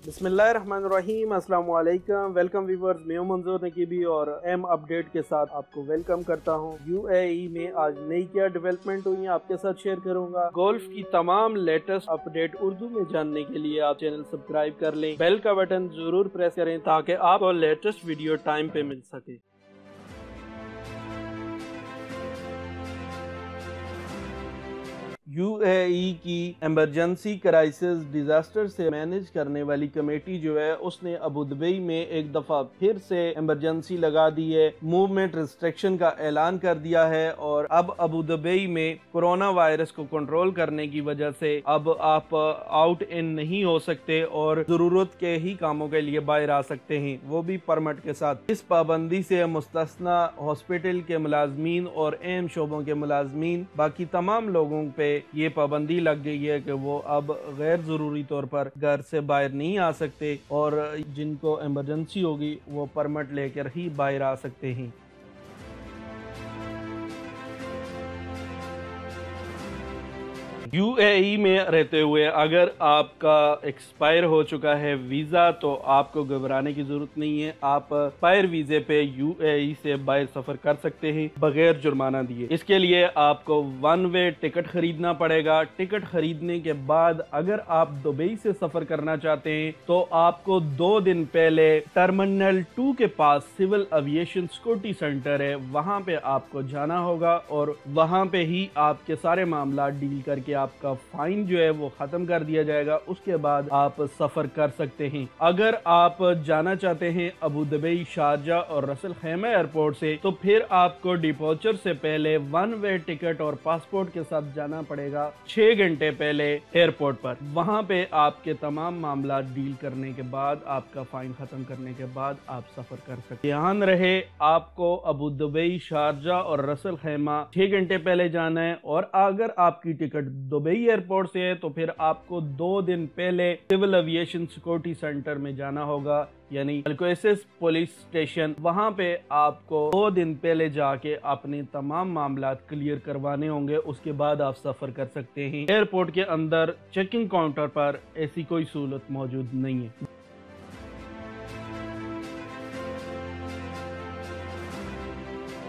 बिस्मिल्लाहिर्रहमानिर्रहीम, अस्सलाम वालेकुम। वेलकम व्यूवर्स, मैं हूं मंजूर नकीबी और एम अपडेट के साथ आपको वेलकम करता हूं। यूएई में आज नई क्या डेवलपमेंट हुई है आपके साथ शेयर करूंगा। गोल्फ की तमाम लेटेस्ट अपडेट उर्दू में जानने के लिए आप चैनल सब्सक्राइब कर लें, बेल का बटन जरूर प्रेस करें ताकि आपको लेटेस्ट वीडियो टाइम पे मिल सके। यूएई की इमरजेंसी क्राइसिस डिजास्टर से मैनेज करने वाली कमेटी जो है उसने अबू दुबई में एक दफा फिर से इमरजेंसी लगा दी है, मूवमेंट रिस्ट्रिक्शन का ऐलान कर दिया है और अब अबू दुबई में कोरोना वायरस को कंट्रोल करने की वजह से अब आप आउट इन नहीं हो सकते और जरूरत के ही कामों के लिए बाहर आ सकते हैं, वो भी परमिट के साथ। इस पाबंदी से मुस्तस्ना हॉस्पिटल के मुलाजमीन और अहम शोबों के मुलाजमीन बाकी तमाम लोगों पे ये पाबंदी लग गई है कि वो अब गैर जरूरी तौर पर घर से बाहर नहीं आ सकते और जिनको इमरजेंसी होगी वो परमिट लेकर ही बाहर आ सकते हैं। यूएई में रहते हुए अगर आपका एक्सपायर हो चुका है वीज़ा तो आपको घबराने की ज़रूरत नहीं है। आप एक्सपायर वीज़े पे यूएई से बाहर सफ़र कर सकते हैं बगैर जुर्माना दिए। इसके लिए आपको वन वे टिकट खरीदना पड़ेगा। टिकट खरीदने के बाद अगर आप दुबई से सफ़र करना चाहते हैं तो आपको 2 दिन पहले टर्मिनल 2 के पास सिविल एविएशन सिक्योरिटी सेंटर है, वहाँ पे आपको जाना होगा और वहाँ पे ही आपके सारे मामला डील करके आपका फाइन जो है वो खत्म कर दिया जाएगा। उसके बाद आप सफर कर सकते हैं। अगर आप जाना चाहते हैं अबू दुबई, शारजा और रसल खैमा एयरपोर्ट से तो फिर आपको डिपोचर से पहले वन वे टिकट और पासपोर्ट के साथ जाना पड़ेगा 6 घंटे पहले एयरपोर्ट पर। वहां पे आपके तमाम मामला डील करने के बाद, आपका फाइन खत्म करने के बाद आप सफर कर सकते। ध्यान रहे आपको अबू दुबई, शारजा और रसल खैमा 6 घंटे पहले जाना है और अगर आपकी टिकट दुबई एयरपोर्ट से है तो फिर आपको 2 दिन पहले सिविल एविएशन सिक्योरिटी सेंटर में जाना होगा, यानी अल्कोएसिस पुलिस स्टेशन। वहां पे आपको 2 दिन पहले जाके अपने तमाम मामला क्लियर करवाने होंगे, उसके बाद आप सफर कर सकते हैं। एयरपोर्ट के अंदर चेकिंग काउंटर पर ऐसी कोई सहूलत मौजूद नहीं है।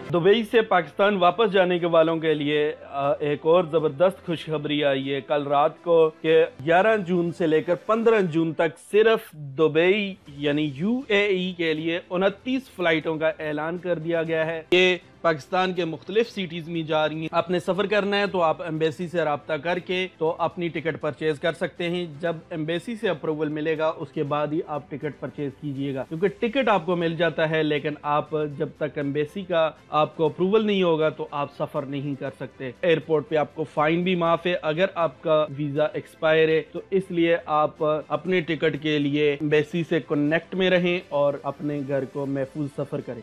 दुबई से पाकिस्तान वापस जाने के वालों के लिए एक और ज़बरदस्त खुशखबरी आई है। कल रात को के 11 जून से लेकर 15 जून तक सिर्फ दुबई यानी यूएई के लिए 29 फ्लाइटों का ऐलान कर दिया गया है। ये पाकिस्तान के मुख्तलिफ सिटीज़ में जा रही हैं। आपने सफ़र करना है तो आप एम्बेसी से रब्ता करके तो अपनी टिकट परचेज कर सकते हैं। जब एम्बेसी से अप्रूवल मिलेगा उसके बाद ही आप टिकट परचेज कीजिएगा, क्योंकि टिकट आपको मिल जाता है लेकिन आप जब तक एम्बेसी का आपको अप्रूवल नहीं होगा तो आप सफ़र नहीं कर सकते। एयरपोर्ट पे आपको फाइन भी माफ है अगर आपका वीज़ा एक्सपायर है, तो इसलिए आप अपने टिकट के लिए एम्बेसी से कनेक्ट में रहें और अपने घर को महफूज सफ़र करें।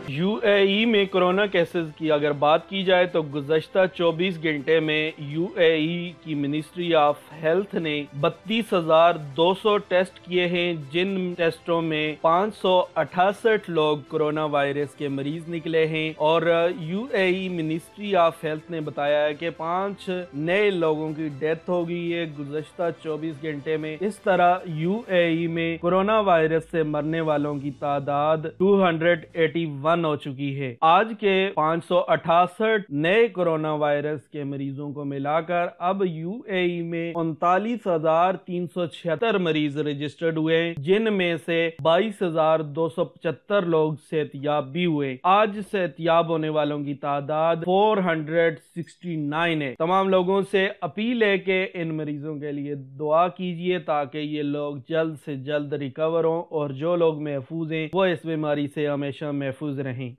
यूएई में कोरोना केसेस की अगर बात की जाए तो गुज़श्ता 24 घंटे में यूएई की मिनिस्ट्री ऑफ हेल्थ ने 32,200 टेस्ट किए हैं, जिन टेस्टों में 568 लोग कोरोना वायरस के मरीज निकले हैं और यूएई मिनिस्ट्री ऑफ हेल्थ ने बताया है कि 5 नए लोगों की डेथ हो गई है गुज़श्ता 24 घंटे में। इस तरह यूएई में कोरोना वायरस से मरने वालों की तादाद 281 हो चुकी है। आज के 568 नए कोरोना वायरस के मरीजों को मिलाकर अब यूएई में 39,376 मरीज रजिस्टर्ड हुए, जिनमें से 22,275 लोग सेहतयाब भी हुए। आज सेहतयाब होने वालों की तादाद 469 है। तमाम लोगों से अपील है कि इन मरीजों के लिए दुआ कीजिए ताकि ये लोग जल्द से जल्द रिकवर हों और जो लोग महफूज हैं वो इस बीमारी से हमेशा महफूज रहें।